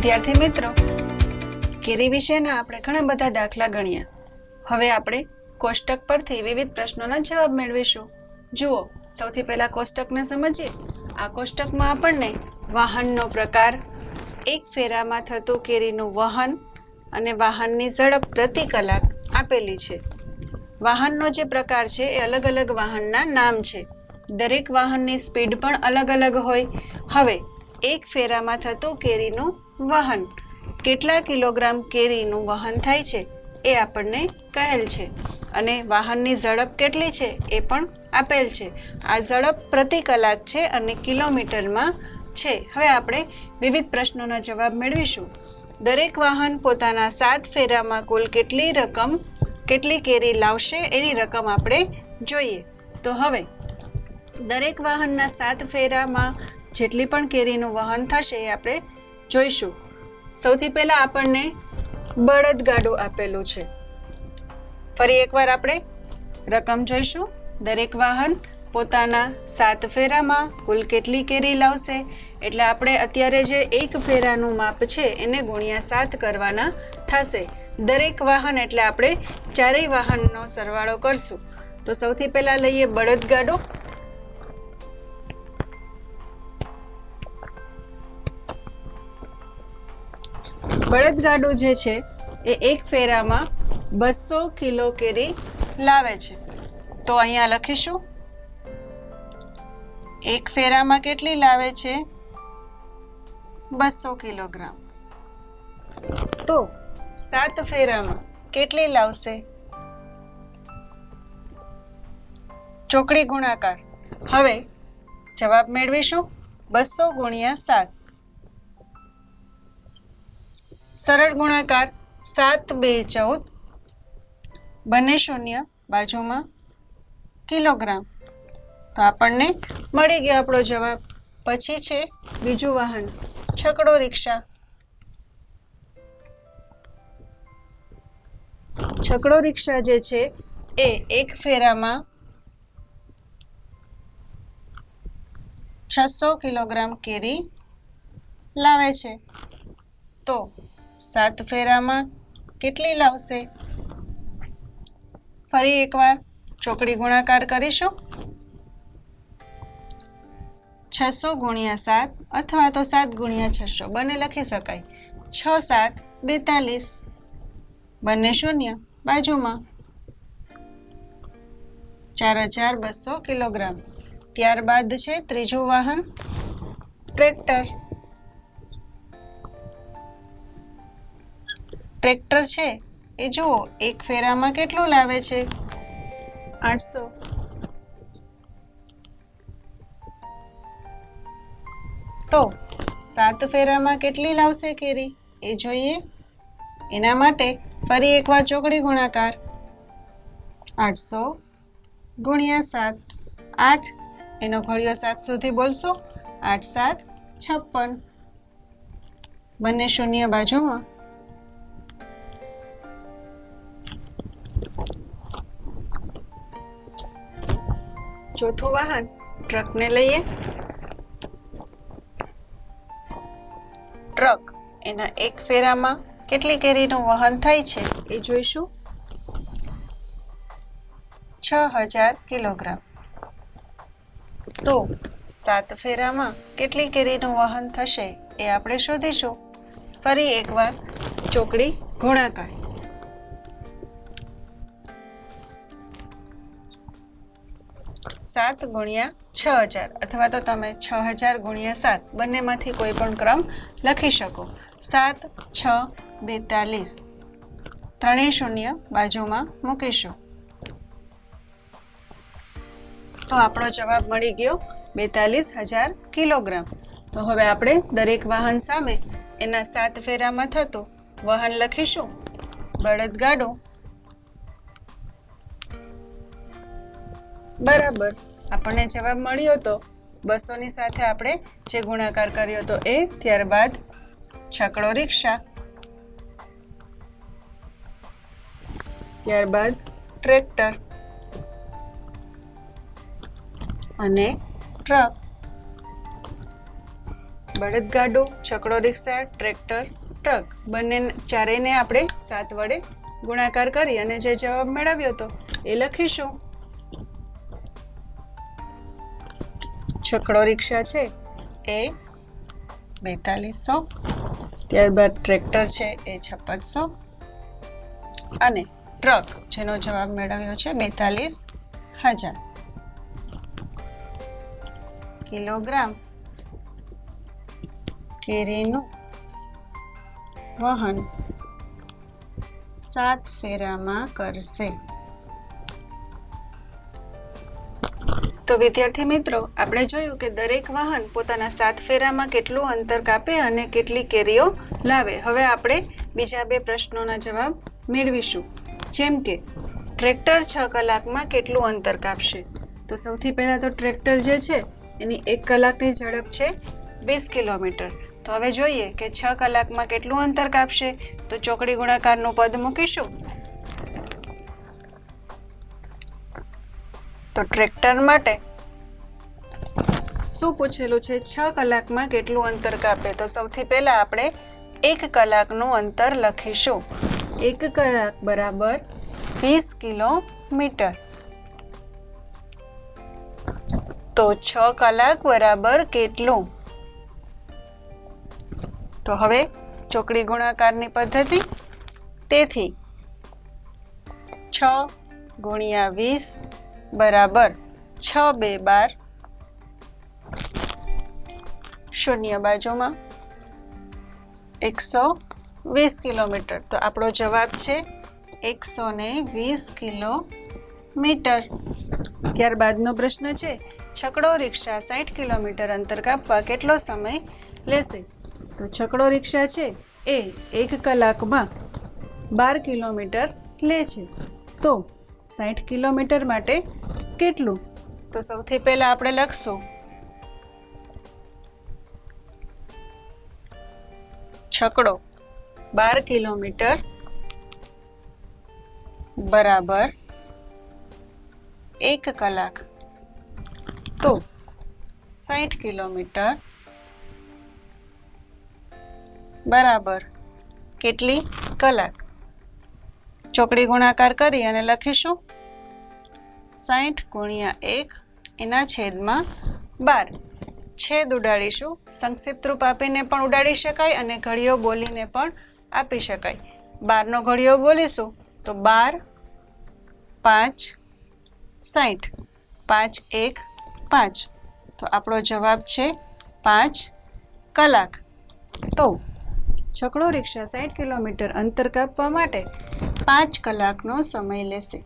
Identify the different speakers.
Speaker 1: વિદ્યાર્થી મિત્રો, કેરી વિશેના આપણે ઘણા બધા દાખલા ગણ્યા. હવે આપણે કોષ્ટક પરથી વિવિધ પ્રશ્નોના જવાબ મેળવીશું. જુઓ, સૌથી પહેલા કોષ્ટકને સમજીએ. આ કોષ્ટકમાં આપણને વાહનનો પ્રકાર, એક ફેરામાં થતું કેરીનું વહન અને વાહનની ઝડપ પ્રતિ કલાક આપેલી છે. વાહનનો જે પ્રકાર છે એ અલગ અલગ વાહનના નામ છે. દરેક વાહનની સ્પીડ પણ અલગ અલગ હોય. હવે એક ફેરામાં થતું કેરીનું વહન, કેટલા કિલોગ્રામ કેરીનું વહન થાય છે એ આપણને કહેલ છે. અને વાહનની ઝડપ કેટલી છે એ પણ આપેલ છે. આ ઝડપ પ્રતિ કલાક છે અને કિલોમીટરમાં છે. હવે આપણે વિવિધ પ્રશ્નોના જવાબ મેળવીશું. દરેક વાહન પોતાના 7 ફેરામાં કુલ કેટલી કેરી લાવશે એની રકમ આપણે જોઈએ. તો હવે દરેક વાહનના 7 ફેરામાં જેટલી પણ કેરીનું વહન થશે એ આપણે જોઈશું. સૌથી પહેલાં આપણને બળદગાડું આપેલું છે. ફરી એકવાર આપણે રકમ જોઈશું. દરેક વાહન પોતાના 7 ફેરામાં કુલ કેટલી કેરી લાવશે, એટલે આપણે અત્યારે જે એક ફેરાનું માપ છે એને ગુણ્યા 7 કરવાના થશે. દરેક વાહન એટલે આપણે ચારેય વાહનનો સરવાળો કરશું. તો સૌથી પહેલાં લઈએ બળદગાડું. બળદગાડું જે છે એ એક ફેરામાં 200 કિલો કેરી લાવે છે. તો અહીંયા લખીશું, એક ફેરામાં કેટલી લાવે છે? 200 કિલોગ્રામ. તો 7 ફેરામાં કેટલી લાવશે? ચોકડી ગુણાકાર. હવે જવાબ મેળવીશું 200 ગુણ્યા 7. સરળ ગુણાકાર 7 2 14, બંને શૂન્ય બાજુમાં કિલોગ્રામ. તો આપણને મળી ગયો આપણો જવાબ. પછી છે બીજું વાહન, છકડો રિક્ષા. છકડો રિક્ષા જે છે એ એક ફેરામાં 600 કિલોગ્રામ કેરી લાવે છે. તો 7 ફેરામાં કેટલી લાવશે? ફરી એકવાર ચોકડી ગુણાકાર કરીશું. 600 ગુણ્યા 7 અથવા તો 7 ગુણ્યા 600 બંને લખી શકાય. 6 7 42, બંને શૂન્ય બાજુમાં 4200 કિલોગ્રામ. ત્યારબાદ છે ત્રીજું વાહન, ટ્રેક્ટર. ટ્રેક્ટર છે એ જુઓ, એક ફેરામાં કેટલું લાવે છે? 800. તો 7 ફેરામાં કેટલી લાવશે કેરી એ જોઈએ. એના માટે ફરી એકવાર ચોકડી ગુણાકાર. 800 ગુણ્યા 7, 8, એનો ઘડિયો 7 સુધી બોલશું. 8 7 56, બંને શૂન્ય બાજુમાં. ચોથું વાહન, ટ્રકને લઈએ. ટ્રક એના એક ફેરામાં કેટલી કેરીનું વહન થાય છે એ જોઈશું. 6000 કિલોગ્રામ. તો 7 ફેરામાં કેટલી કેરીનું વહન થશે એ આપણે શોધીશું. ફરી એકવાર ચોકડી ગુણાકાર. 7 ગુણ્યા 6000 અથવા તો તમે 6000 ગુણ્યા 7 બંનેમાંથી કોઈ પણ ક્રમ લખી શકો. 7 6 42, ત્રણેય શૂન્ય બાજુમાં મૂકીશું. તો આપણો જવાબ મળી ગયો 42000 કિલોગ્રામ. તો હવે આપણે દરેક વાહન સામે એના 7 ફેરામાં થતું વહન લખીશું. બળદગાડું બરાબર આપણને જવાબ મળ્યો હતો 200 ની સાથે આપણે જે ગુણાકાર કર્યો હતો એ. ત્યારબાદ છકડો રિક્ષા, ત્યારબાદ ટ્રેક્ટર અને ટ્રક. બળદગાડું, છકડો રિક્ષા, ટ્રેક્ટર, ટ્રક બંને ચારેયને આપણે 7 વડે ગુણાકાર કરી અને જે જવાબ મેળવ્યો હતો એ લખીશું. છકડો રિક્ષા છે એ 4200, ત્યારબાદ ટ્રેક્ટર છે એ 5600 અને ટ્રક જેનો જવાબ મેળવ્યો છે 42000. કિલોગ્રામ કેરીનું વહન 7 ફેરામાં કરશે. તો વિદ્યાર્થી મિત્રો, આપણે જોયું કે દરેક વાહન પોતાના 7 ફેરામાં કેટલું અંતર કાપે અને કેટલી કેરીઓ લાવે. હવે આપણે બીજા 2 પ્રશ્નોના જવાબ મેળવીશું. જેમ કે ટ્રેક્ટર 6 કલાકમાં કેટલું અંતર કાપશે? તો સૌથી પહેલાં તો ટ્રેક્ટર જે છે એની 1 કલાકની ઝડપ છે 20 કિલોમીટર. તો હવે જોઈએ કે 6 કલાકમાં કેટલું અંતર કાપશે. તો ચોકડી ગુણાકારનું પદ મૂકીશું. તો ટ્રેક્ટર માટે શું પૂછેલું છે? 6 કલાકમાં કેટલું અંતર કાપે? તો સૌથી પહેલાં આપણે 1 કલાકનું અંતર લખીશું. 1 કલાક બરાબર 20 કિલોમીટર. તો 6 કલાક બરાબર કેટલું? તો હવે ચોકડી ગુણાકારની પદ્ધતિ. તેથી 6 ગુણ્યા 20 બરાબર 6 2 12, શૂન્ય બાજુમાં 120 કિલોમીટર. તો આપણો જવાબ છે 120 કિલોમીટર. ત્યારબાદનો પ્રશ્ન છે, છકડો રિક્ષા 60 કિલોમીટર અંતર કાપવા કેટલો સમય લેશે? તો છકડો રિક્ષા છે એ 1 કલાકમાં 12 કિલોમીટર લે છે. તો 60 કિલોમીટર માટે કેટલું? તો સૌથી પહેલાં આપણે લખશું છકડો 12 કિલોમીટર બરાબર 1 કલાક. તો 60 કિલોમીટર બરાબર કેટલી કલાક? ચોકડી ગુણાકાર કરી અને લખીશું 60 ગુણ્યા 1 એના છેદમાં 12. છેદ ઉડાડીશું. સંક્ષિપ્ત રૂપ આપીને પણ ઉડાડી શકાય અને ઘડીઓ બોલીને પણ આપી શકાય. 12નો ઘડીઓ બોલીશું તો 12 5 60, 5 1 5. તો આપણો જવાબ છે 5 કલાક. તો છકડો રિક્ષા 60 કિલોમીટર અંતર કાપવા માટે 5 કલાકનો સમય લેશે.